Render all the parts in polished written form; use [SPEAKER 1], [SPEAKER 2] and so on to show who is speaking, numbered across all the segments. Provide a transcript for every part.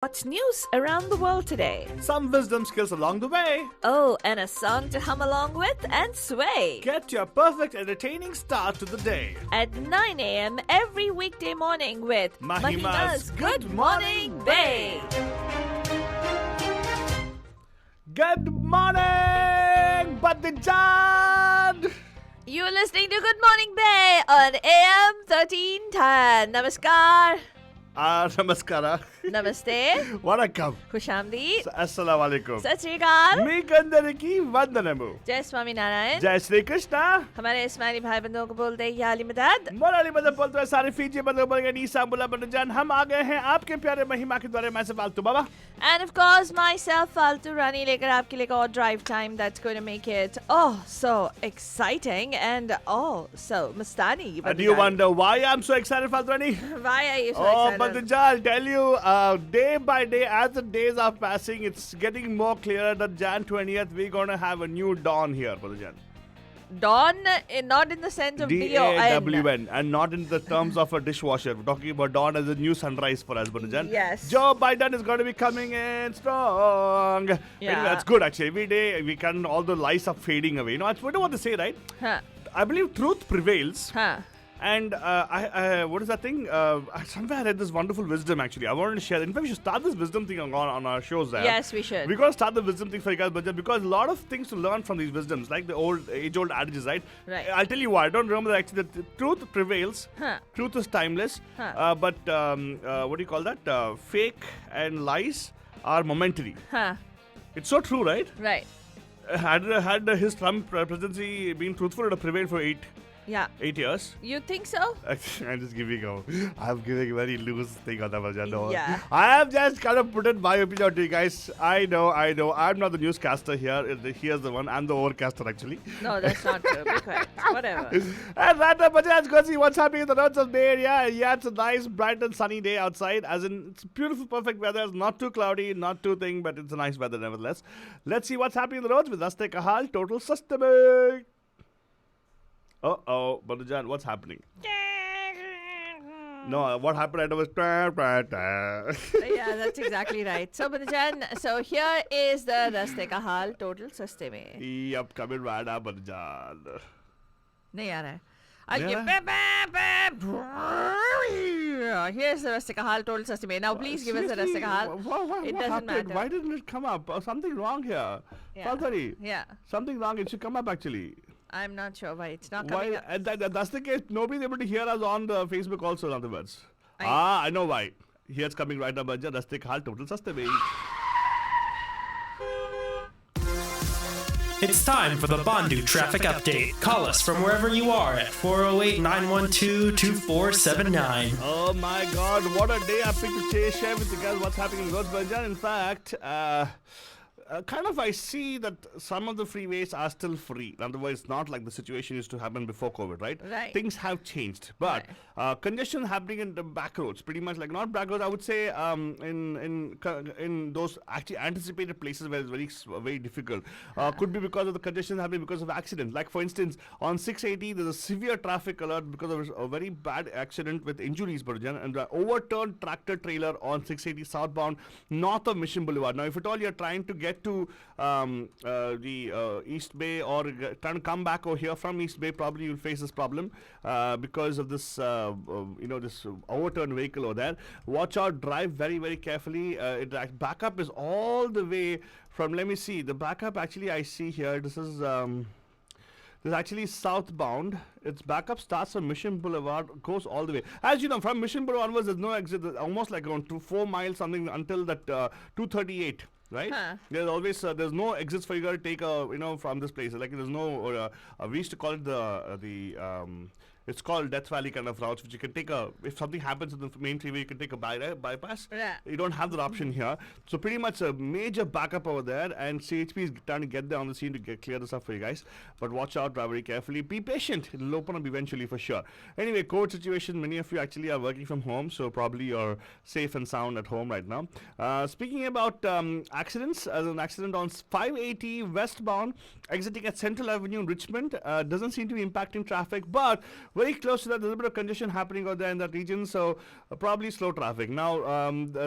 [SPEAKER 1] What's news around the world today?
[SPEAKER 2] Some wisdom skills along the way.
[SPEAKER 1] Oh, and a song to hum along with and sway.
[SPEAKER 2] Get your perfect entertaining start to the day.
[SPEAKER 1] At 9 a.m. every weekday morning with
[SPEAKER 2] Mahima's
[SPEAKER 1] Good Morning Bay.
[SPEAKER 2] Good morning, Badijan!
[SPEAKER 1] You're listening to Good Morning Bay on AM 1310. Namaskar.
[SPEAKER 2] Namaskara.
[SPEAKER 1] Namaste.
[SPEAKER 2] Vanakkam.
[SPEAKER 1] Khushamdeed.
[SPEAKER 2] Assalamu alaikum.
[SPEAKER 1] Sat Shri Akal.
[SPEAKER 2] Meekandariki vandanamu.
[SPEAKER 1] जय Swami Narayan.
[SPEAKER 2] Jai Shri Krishna.
[SPEAKER 1] हमारे इस्माइली भाई बंधुओं को बोलते हैं या अली मदद.
[SPEAKER 2] मोराली मदद बोलते हैं सारे फीजी बंधु बन नीसा बुला बदजान. हम आ गए हैं आपके प्यारे महिमा के द्वारे. मैं से फालतू बाबा.
[SPEAKER 1] And of course myself फालतू रानी लेकर आपके लिए और drive time that's going to make it so exciting and so mastani.
[SPEAKER 2] And you wonder why I'm so excited, Faltu Rani?
[SPEAKER 1] Why are you so excited?
[SPEAKER 2] But I'll tell you, day by day, as the days are passing, it's getting more clear that Jan 20th, we're going to have a new dawn here, Jan.
[SPEAKER 1] Dawn, not in the sense of
[SPEAKER 2] D-A-W-N, and not in the terms of a dishwasher. We're talking about dawn as a new sunrise for us, Jan.
[SPEAKER 1] Yes.
[SPEAKER 2] Joe Biden is going to be coming in strong.
[SPEAKER 1] Yeah.
[SPEAKER 2] Anyway, that's good, actually. Every day, all the lies are fading away. You know what they say, right?
[SPEAKER 1] Huh.
[SPEAKER 2] I believe truth prevails.
[SPEAKER 1] Huh.
[SPEAKER 2] And what is that thing? Somewhere I read this wonderful wisdom, actually. I wanted to share. In fact, we should start this wisdom thing on our shows there.
[SPEAKER 1] Yes, we should.
[SPEAKER 2] We're going to start the wisdom thing for you guys, because a lot of things to learn from these wisdoms, like the age-old adages, right?
[SPEAKER 1] Right.
[SPEAKER 2] I'll tell you why. I don't remember that actually. The truth prevails.
[SPEAKER 1] Huh.
[SPEAKER 2] Truth is timeless.
[SPEAKER 1] Huh.
[SPEAKER 2] But what do you call that? Fake and lies are momentary.
[SPEAKER 1] Huh.
[SPEAKER 2] It's so true, right?
[SPEAKER 1] Right.
[SPEAKER 2] Had his Trump presidency been truthful, it would have prevailed for 8 years.
[SPEAKER 1] You think so?
[SPEAKER 2] I'm just giving I'm giving a very loose thing on that one.
[SPEAKER 1] Yeah.
[SPEAKER 2] I have just kind of put in my opinion to you guys. I know. I'm not the newscaster here. Here's the one. I'm the overcaster, actually.
[SPEAKER 1] No, that's not true. Be quiet. Whatever.
[SPEAKER 2] And right now, let's go see what's happening in the roads of Bay Area. Yeah, it's a nice, bright and sunny day outside. As in, it's beautiful, perfect weather. It's not too cloudy, not too thing, but it's a nice weather nevertheless. Let's see what's happening in the roads with Raste Kahal Total Systemic. Badujan, what's happening? No, what happened right now was...
[SPEAKER 1] Yeah, that's exactly right. So, Badujan, here is the Raste Ka Hal Total System.
[SPEAKER 2] Yep, coming right up, Badujan.
[SPEAKER 1] Nahi aa raha hai. Here's the Raste Ka Hal Total System. Now, please give us the Raste Ka Hal.
[SPEAKER 2] It doesn't matter. Why didn't it come up? Something wrong here.
[SPEAKER 1] Yeah.
[SPEAKER 2] Yeah. Something wrong. It should come up, actually.
[SPEAKER 1] I'm not sure why it's not coming up.
[SPEAKER 2] That's the case. Nobody's able to hear us on the Facebook also, in other words. I know why. Here's coming right now, Bajja. Raste Ka Hal Total System.
[SPEAKER 3] It's time for the Bandu Traffic Update. Call us from wherever you are at 408-912-2479.
[SPEAKER 2] Oh my God, what a day I picked to share with you guys what's happening in roads, Bajja. In fact, I see that some of the freeways are still free. In other words, it's not like the situation used to happen before COVID, right?
[SPEAKER 1] Right.
[SPEAKER 2] Things have changed. But congestion happening in the back roads, pretty much like not back roads, I would say in those actually anticipated places where it's very difficult. Could be because of the congestion happening because of accidents. Like for instance, on 680, there's a severe traffic alert because of a very bad accident with injuries, Burjan, and overturned tractor trailer on 680 southbound north of Mission Boulevard. Now, if at all you're trying to get to the East Bay or trying to come back over here from East Bay, probably you'll face this problem because of this, this overturned vehicle over there. Watch out, drive very, very carefully. Backup is all the way from, let me see, the backup actually I see here, this is actually southbound. Its backup starts from Mission Boulevard, goes all the way. As you know, from Mission Boulevard onwards, there's no exit, almost like around 4 miles something until that 238. Right?
[SPEAKER 1] Huh.
[SPEAKER 2] There's always there's no exits for you to take from this place. Like there's no we used to call it it's called Death Valley kind of routes, which you can take if something happens in the main freeway, you can take a bypass.
[SPEAKER 1] Yeah.
[SPEAKER 2] You don't have that option here. So pretty much a major backup over there, and CHP is trying to get there on the scene to clear this up for you guys. But watch out, drive very carefully. Be patient. It'll open up eventually for sure. Anyway, COVID situation, many of you actually are working from home, so probably you're safe and sound at home right now. Speaking about accidents, as an accident on 580 westbound, exiting at Central Avenue in Richmond, doesn't seem to be impacting traffic, but very close to that. There's a bit of congestion happening out there in that region, so probably slow traffic. Now,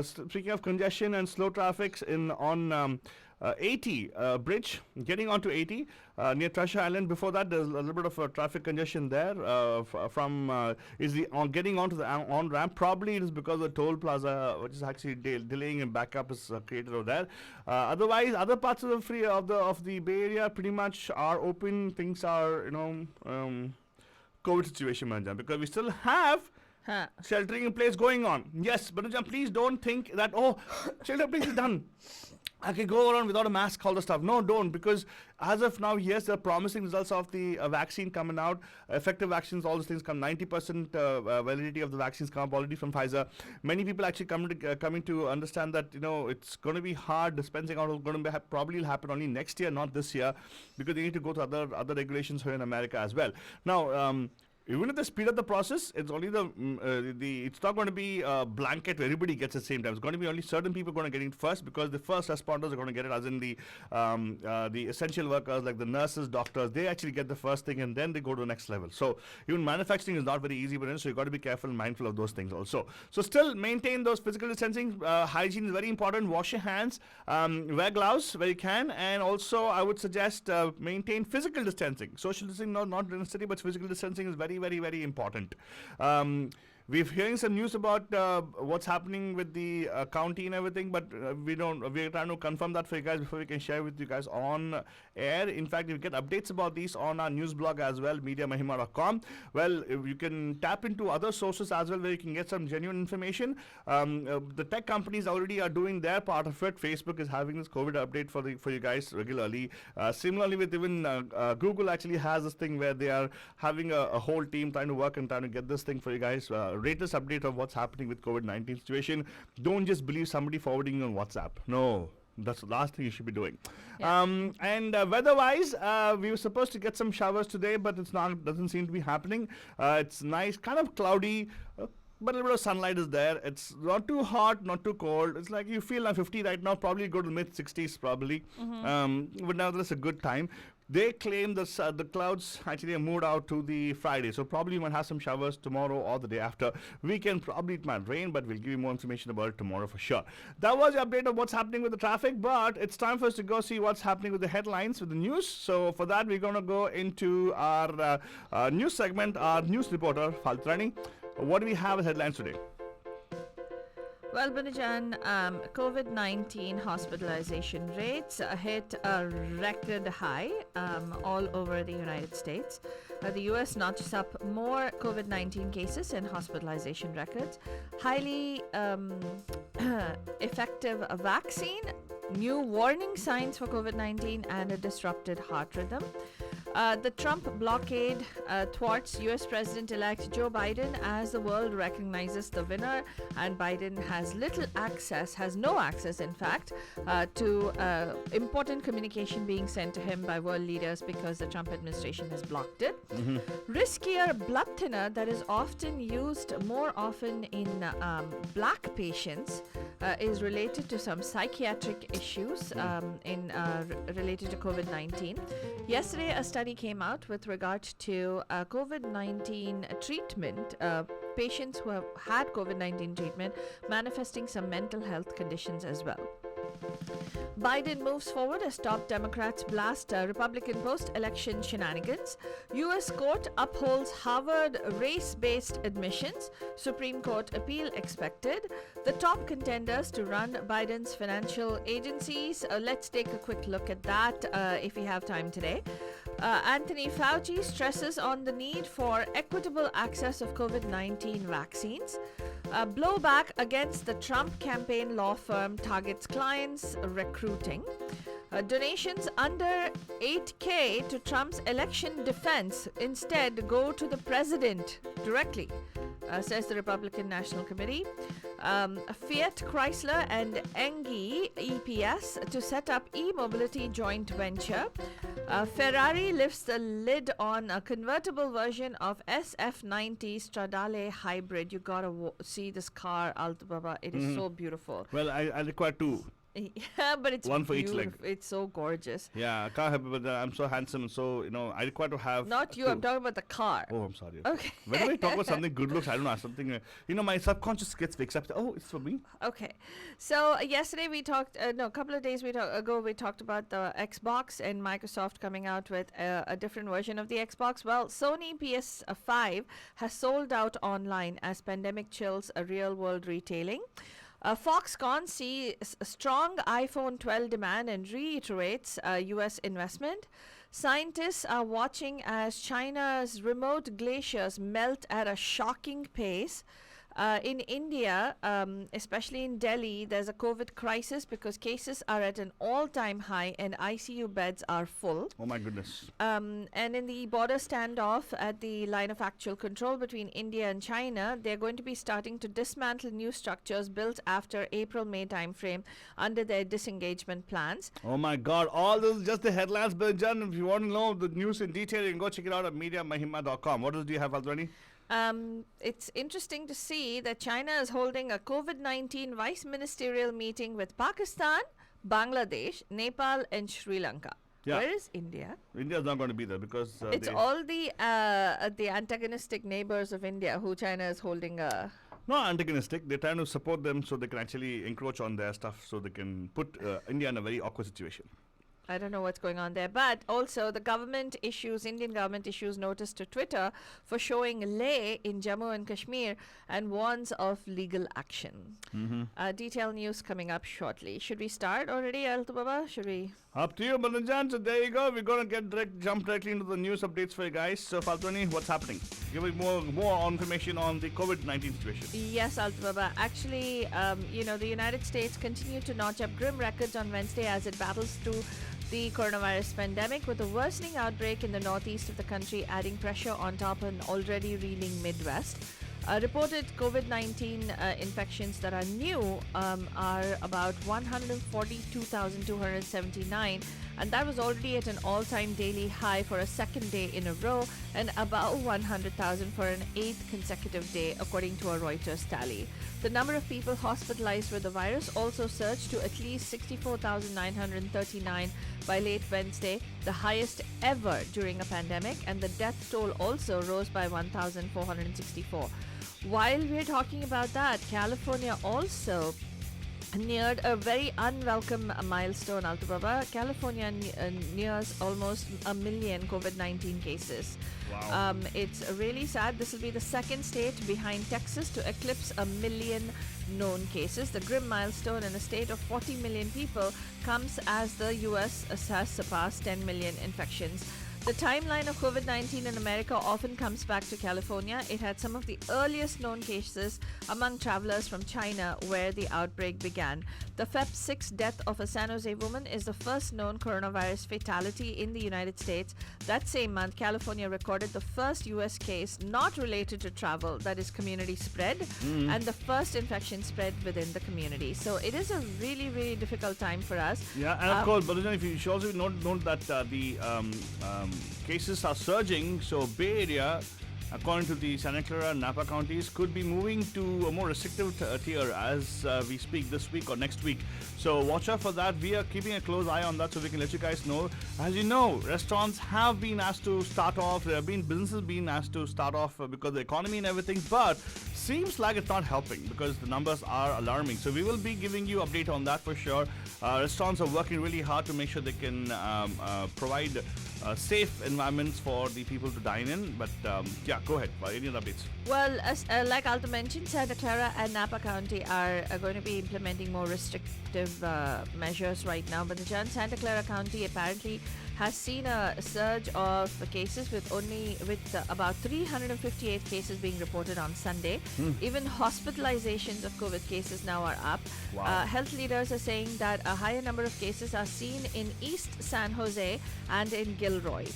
[SPEAKER 2] speaking of congestion and slow traffic on 80 bridge, getting onto 80 near Treasure Island. Before that, there's a little bit of traffic congestion there getting onto the on ramp. Probably it is because the toll plaza, which is actually delaying and backup is created over there. Otherwise, other parts of the Bay Area pretty much are open. Things are COVID situation, Manjan, because we still have sheltering in place going on. Yes, but please don't think that shelter in place is done. I can go around without a mask, all the stuff. No, don't, because as of now, yes, there are promising results of the vaccine coming out. Effective vaccines, all those things come. 90% validity of the vaccines come up already from Pfizer. Many people actually coming to understand that it's going to be hard. Dispensing out is going to probably happen only next year, not this year, because they need to go to other regulations here in America as well. Now. Even if they speed up the process, it's only it's not going to be a blanket where everybody gets at the same time. It's going to be only certain people going to get it first, because the first responders are going to get it, as in the essential workers like the nurses, doctors. They actually get the first thing and then they go to the next level. So even manufacturing is not very easy, but so you got to be careful and mindful of those things also. So still maintain those physical distancing. Hygiene is very important. Wash your hands, wear gloves where you can, and also I would suggest maintain physical distancing. Social distancing, not necessarily, but physical distancing is very, very, very important. We're hearing some news about what's happening with the county and everything, but we're trying to confirm that for you guys before we can share with you guys on air. In fact, you get updates about these on our news blog as well, mediamahima.com. Well, you can tap into other sources as well where you can get some genuine information. The tech companies already are doing their part of it. Facebook is having this COVID update for you guys regularly. Similarly, with even Google actually has this thing where they are having a whole team trying to get this thing for you guys. Latest update of what's happening with COVID-19 situation. Don't just believe somebody forwarding you on WhatsApp. No, that's the last thing you should be doing.
[SPEAKER 1] Yeah.
[SPEAKER 2] And weather-wise, we were supposed to get some showers today, but doesn't seem to be happening. It's nice, kind of cloudy. But a little bit of sunlight is there. It's not too hot, not too cold. It's like you feel like 50 right now, probably go to the mid-60s probably. But nevertheless, a good time. They claim that the clouds actually moved out to the Friday, so probably you might have some showers tomorrow or the day after. Weekend, probably it might rain, but we'll give you more information about it tomorrow for sure. That was the update of what's happening with the traffic, but it's time for us to go see what's happening with the headlines, with the news. So for that, we're going to go into our news segment, our news reporter, Faltrani. What do we have as headlines today?
[SPEAKER 1] Well, Banajan, COVID-19 hospitalization rates hit a record high all over the United States. The U.S. notches up more COVID-19 cases and hospitalization records. Highly effective vaccine, new warning signs for COVID-19, and a disrupted heart rhythm. The Trump blockade thwarts U.S. President-elect Joe Biden as the world recognizes the winner, and Biden has no access, in fact, to important communication being sent to him by world leaders because the Trump administration has blocked it. Riskier blood thinner that is often used more often in black patients is related to some psychiatric issues related to COVID-19. Yesterday, a study came out with regard to COVID-19 treatment, patients who have had COVID-19 treatment manifesting some mental health conditions as well. Biden moves forward as top Democrats blast Republican post-election shenanigans. U.S. court upholds Harvard race-based admissions. Supreme Court appeal expected. The top contenders to run Biden's financial agencies. Let's take a quick look at that if we have time today. Anthony Fauci stresses on the need for equitable access of COVID-19 vaccines. Blowback against the Trump campaign law firm targets clients recruiting. Donations under $8,000 to Trump's election defense instead go to the president directly, says the Republican National Committee. Fiat Chrysler and Engie EPS to set up e-mobility joint venture. Ferrari lifts the lid on a convertible version of SF90 Stradale Hybrid. You gotta see this car, Alta Baba. It is so beautiful.
[SPEAKER 2] Well, I require two.
[SPEAKER 1] Yeah, but it's
[SPEAKER 2] One for each leg.
[SPEAKER 1] beautiful. It's so gorgeous.
[SPEAKER 2] Yeah, I can't help it, but I'm so handsome, and so I require to have.
[SPEAKER 1] Not you.
[SPEAKER 2] two.
[SPEAKER 1] I'm talking about the car.
[SPEAKER 2] Oh, I'm sorry.
[SPEAKER 1] Okay.
[SPEAKER 2] Whenever I talk about something good looks, I don't know, something, my subconscious gets fixed up. Oh, it's for me.
[SPEAKER 1] Okay. So yesterday we talked, no, a couple of days ago we talked about the Xbox and Microsoft coming out with a different version of the Xbox. Well, Sony PS5 has sold out online as pandemic chills a real world retailing. Foxconn sees a strong iPhone 12 demand and reiterates U.S. investment. Scientists are watching as China's remote glaciers melt at a shocking pace. In India, especially in Delhi, there's a COVID crisis because cases are at an all-time high and ICU beds are full.
[SPEAKER 2] Oh my goodness.
[SPEAKER 1] And in the border standoff at the line of actual control between India and China, they're going to be starting to dismantle new structures built after April-May timeframe under their disengagement plans.
[SPEAKER 2] Oh my God! All this is just the headlines, Birjan. If you want to know the news in detail, you can go check it out at mediamahima.com. What else do you have, Aldrani?
[SPEAKER 1] It's interesting to see that China is holding a COVID-19 vice ministerial meeting with Pakistan, Bangladesh, Nepal, and Sri Lanka.
[SPEAKER 2] Yeah.
[SPEAKER 1] Where is India?
[SPEAKER 2] India's not going to be there because
[SPEAKER 1] It's all the antagonistic neighbors of India who China is holding a.
[SPEAKER 2] not antagonistic. They're trying to support them so they can actually encroach on their stuff, so they can put India in a very awkward situation.
[SPEAKER 1] I don't know what's going on there, but also the Indian government issues notice to Twitter for showing Leh in Jammu and Kashmir and warns of legal action. Detailed news coming up shortly. Should we start already, Altu Baba? Should we?
[SPEAKER 2] Up to you, Madanjan. So there you go. We're going to jump directly into the news updates for you guys. So, Faltwani, what's happening? Give me more information on the COVID-19 situation.
[SPEAKER 1] Yes, Altu Baba. Actually, the United States continued to notch up grim records on Wednesday as it battles through the coronavirus pandemic, with a worsening outbreak in the northeast of the country adding pressure on top of an already reeling Midwest. Reported COVID-19 infections that are new are about 142,279, and that was already at an all-time daily high for a second day in a row and about 100,000 for an eighth consecutive day, according to a Reuters tally. The number of people hospitalized with the virus also surged to at least 64,939 by late Wednesday, the highest ever during a pandemic, and the death toll also rose by 1,464. While we're talking about that, California also neared a very unwelcome milestone, Altu Baba. California nears almost 1 million COVID-19 cases.
[SPEAKER 2] Wow.
[SPEAKER 1] It's really sad. This will be the second state behind Texas to eclipse 1 million known cases. The grim milestone in a state of 40 million people comes as the U.S. has surpassed 10 million infections. The timeline of COVID-19 in America often comes back to California. It had some of the earliest known cases among travelers from China where the outbreak began. The Feb 6 death of a San Jose woman is the first known coronavirus fatality in the United States. That same month, California recorded the first U.S. case not related to travel, that is community spread, and the first infection spread within the community. So it is a really, really difficult time for us.
[SPEAKER 2] Yeah, and of course, Balajan, if you should also note that the cases are surging, so Bay Area, according to the Santa Clara and Napa counties, could be moving to a more restrictive tier as we speak this week or next week. So watch out for that. We are keeping a close eye on that so we can let you guys know. As you know, restaurants have been asked to start off. There have been businesses being asked to start off because of the economy and everything, but seems like it's not helping because the numbers are alarming. So we will be giving you update on that for sure. Restaurants are working really hard to make sure they can provide safe environments for the people to dine in. But yeah, go ahead. Any other updates?
[SPEAKER 1] Well, like Alto mentioned, Santa Clara and Napa County are going to be implementing more restrictive measures right now. But the Santa Clara County apparently has seen a surge of cases with about 358 cases being reported on Sunday. Even hospitalizations of COVID cases now are up.
[SPEAKER 2] Wow.
[SPEAKER 1] Health leaders are saying that a higher number of cases are seen in East San Jose and in Gilroy.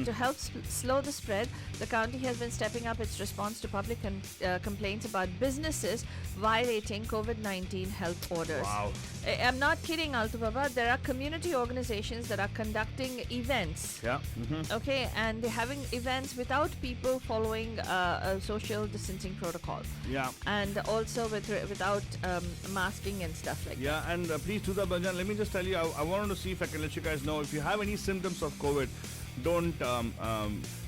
[SPEAKER 1] To help slow the spread, the county has been stepping up its response to public complaints about businesses violating COVID-19 health orders.
[SPEAKER 2] Wow.
[SPEAKER 1] I'm not kidding, Altu Baba. There are community organizations that are conducting events.
[SPEAKER 2] Yeah. Mm-hmm.
[SPEAKER 1] Okay, and they're having events without people following a social distancing protocol,
[SPEAKER 2] Yeah.
[SPEAKER 1] and also without masking and stuff like that.
[SPEAKER 2] Yeah, and please do that, Banjan. Let me just tell you, I wanted to see if I can let you guys know if you have any symptoms of COVID, don't,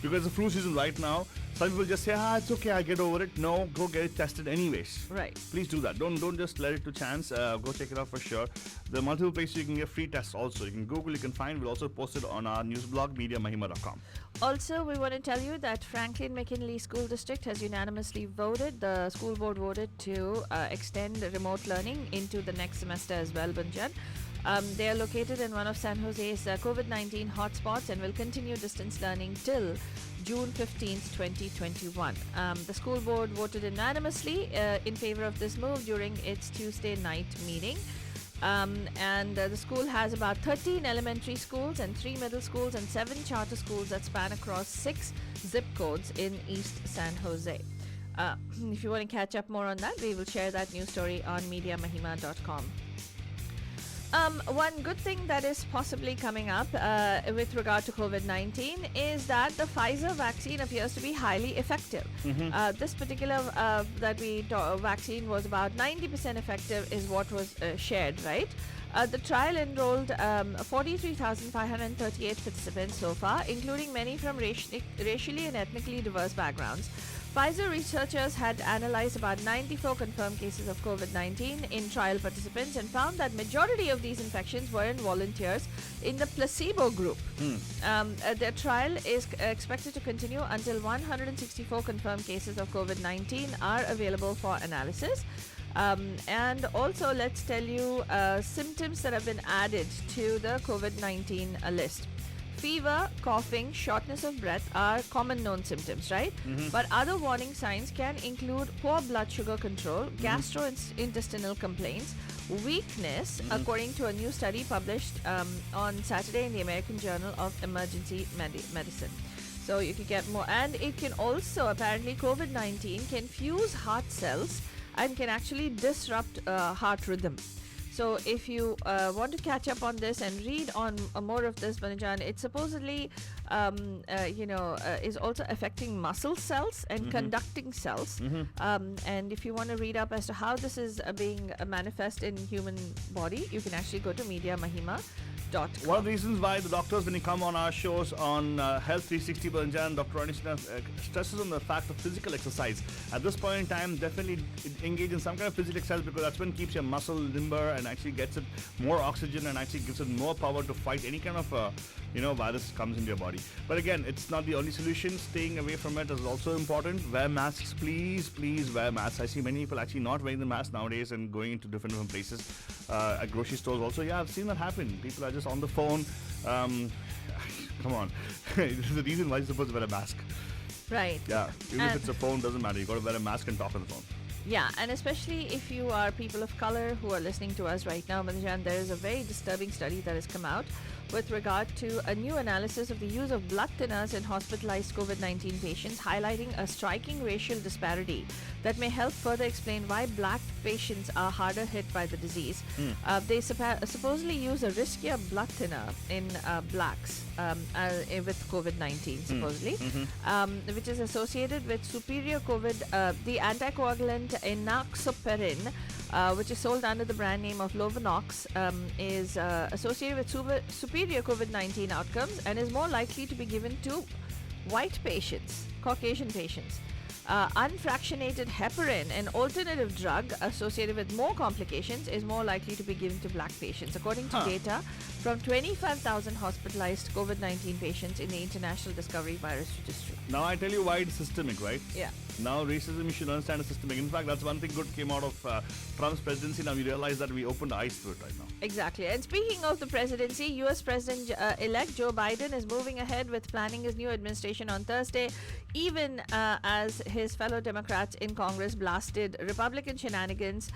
[SPEAKER 2] because the flu season right now, some people just say, it's okay, I get over it. No, go get it tested anyways.
[SPEAKER 1] Right.
[SPEAKER 2] Please do that. Don't just let it to chance. Go check it out for sure. There are multiple places you can get free tests also. You can Google, you can find. We'll also post it on our news blog, mediamahima.com.
[SPEAKER 1] Also, we want to tell you that Franklin McKinley School District has unanimously voted, the school board voted to extend remote learning into the next semester as well, Banjan. They are located in one of San Jose's COVID-19 hotspots and will continue distance learning till June 15th, 2021. The school board voted unanimously in favor of this move during its Tuesday night meeting. And the school has about 13 elementary schools and 3 middle schools and 7 charter schools that span across 6 zip codes in East San Jose. If you want to catch up more on that, we will share that news story on mediamahima.com. One good thing that is possibly coming up with regard to COVID-19 is that the Pfizer vaccine appears to be highly effective. This particular vaccine was about 90% effective is what was shared, right? The trial enrolled 43,538 participants so far, including many from racially and ethnically diverse backgrounds. Pfizer researchers had analyzed about 94 confirmed cases of COVID-19 in trial participants and found that majority of these infections were in volunteers in the placebo group. Their trial is expected to continue until 164 confirmed cases of COVID-19 are available for analysis. And also, let's tell you symptoms that have been added to the COVID-19 list. Fever, coughing, shortness of breath are common known symptoms, right? But other warning signs can include poor blood sugar control, gastrointestinal complaints, weakness, according to a new study published on Saturday in the American Journal of Emergency Medicine. So you can get more. And it can also, apparently, COVID-19 can fuse heart cells and can actually disrupt heart rhythm. So if you want to catch up on this and read on more of this, Banajan, it supposedly, is also affecting muscle cells and conducting cells. And if you want to read up as to how this is being manifest in human body, you can actually go to mediamahima.com.
[SPEAKER 2] One of the reasons why the doctors, when you come on our shows on Health 360, Banjan, Dr. Anisha stresses on the fact of physical exercise. At this point in time, definitely engage in some kind of physical exercise because that's when it keeps your muscle limber and actually gets it more oxygen and actually gives it more power to fight any kind of virus comes into your body. But again, it's not the only solution. Staying away from it is also important. Wear masks, please wear masks. I see many people actually not wearing the mask nowadays and going into different places. At grocery stores also. Yeah, I've seen that happen. People are just on the phone. Come on. This is the reason why you're supposed to wear a mask.
[SPEAKER 1] Right.
[SPEAKER 2] Yeah. Even if it's a phone, doesn't matter. You got to wear a mask and talk on the phone.
[SPEAKER 1] Yeah, and especially if you are people of color who are listening to us right now, Manjan, there is a very disturbing study that has come out with regard to a new analysis of the use of blood thinners in hospitalized COVID-19 patients, highlighting a striking racial disparity that may help further explain why black patients are harder hit by the disease. They supposedly use a riskier blood thinner in blacks with COVID-19, supposedly, which is associated with superior the anticoagulant enoxaparin, which is sold under the brand name of Lovenox, is associated with superior COVID-19 outcomes and is more likely to be given to white patients, Caucasian patients. Unfractionated heparin, an alternative drug associated with more complications, is more likely to be given to black patients, according to data from 25,000 hospitalized COVID-19 patients in the International Discovery Virus Registry.
[SPEAKER 2] Now I tell you why it's systemic, right?
[SPEAKER 1] Yeah.
[SPEAKER 2] Now racism, you should understand, is systemic. In fact, that's one thing good came out of Trump's presidency. Now we realize that we opened eyes to it right now.
[SPEAKER 1] Exactly. And speaking of the presidency, U.S. President-elect Joe Biden is moving ahead with planning his new administration on Thursday, even as his fellow Democrats in Congress blasted Republican shenanigans,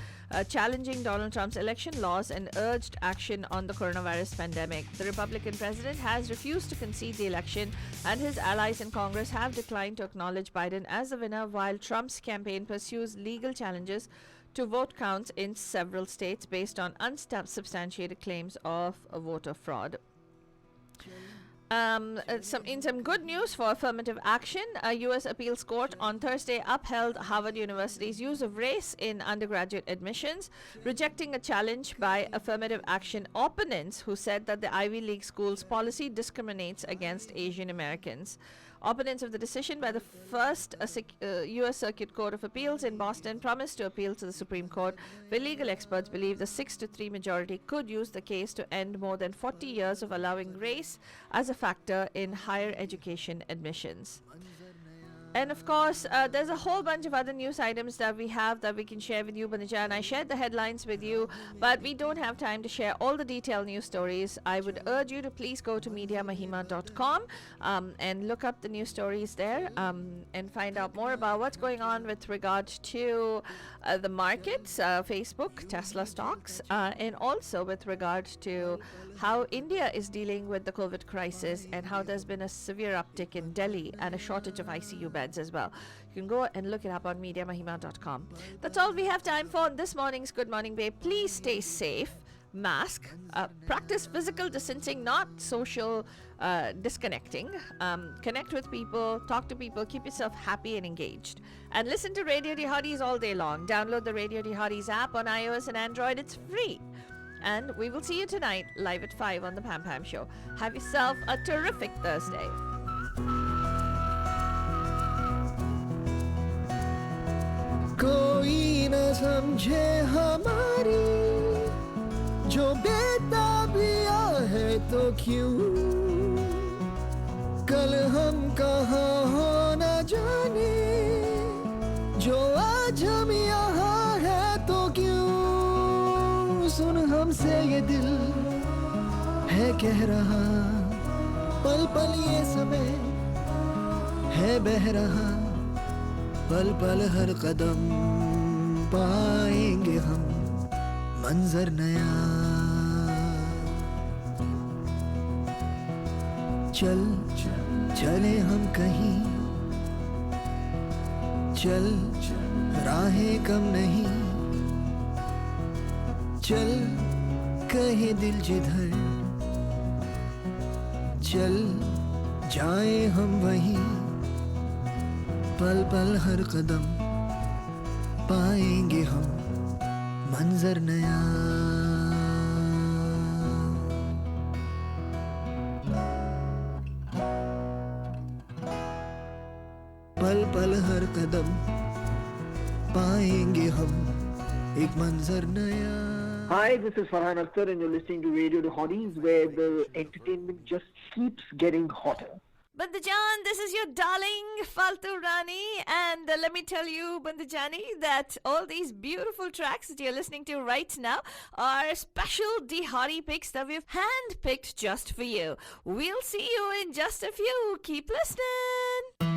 [SPEAKER 1] challenging Donald Trump's election laws and urged action on the coronavirus pandemic. The Republican president has refused to concede the election, and his allies in Congress have declined to acknowledge Biden as the winner, while Trump's campaign pursues legal challenges to vote counts in several states based on unsubstantiated claims of voter fraud. Some good news for affirmative action, a U.S. appeals court on Thursday upheld Harvard University's use of race in undergraduate admissions, rejecting a challenge by affirmative action opponents who said that the Ivy League school's policy discriminates against Asian Americans. Opponents of the decision by the first U.S. Circuit Court of Appeals in Boston promised to appeal to the Supreme Court, where legal experts believe the 6-3 majority could use the case to end more than 40 years of allowing race as a factor in higher education admissions. And of course, there's a whole bunch of other news items that we have that we can share with you, Banija, and I shared the headlines with you, but we don't have time to share all the detailed news stories. I would urge you to please go to mediamahima.com and look up the news stories there and find out more about what's going on with regard to the markets, Facebook, Tesla stocks, and also with regard to how India is dealing with the COVID crisis and how there's been a severe uptick in Delhi and a shortage of ICU beds as well. You can go and look it up on mediamahima.com. That's all we have time for this morning's Good Morning Babe. Please stay safe, mask, practice physical distancing, not social disconnecting. Connect with people, talk to people, keep yourself happy and engaged. And listen to Radio Dihadis all day long. Download the Radio Dihadis app on iOS and Android. It's free. And we will see you tonight live at 5 on the Pam Pam Show. Have yourself a terrific Thursday.
[SPEAKER 4] कोई न समझे हमारी जो बेताबिया है तो क्यों कल हम कहाँ हो न जाने जो आज हम यहाँ है तो क्यों सुन हमसे ये दिल है कह रहा पल पल ये समय है बह रहा पल पल हर कदम पाएंगे हम मंजर नया चल चले हम कहीं चल राहें कम नहीं चल कहे दिल जिधर चल जाए हम वहीं पल पल हर कदम पाएंगे हम मंजर नया पल पल हर कदम पाएंगे हम एक मंजर नया
[SPEAKER 5] Hi, this is Farhan Akhtar and you're listening to Radio The Hotties, where the entertainment just keeps getting hotter.
[SPEAKER 1] Bandajan, this is your darling Faltu Rani, and let me tell you, Bandajani, that all these beautiful tracks that you're listening to right now are special Dihari picks that we've hand-picked just for you. We'll see you in just a few. Keep listening.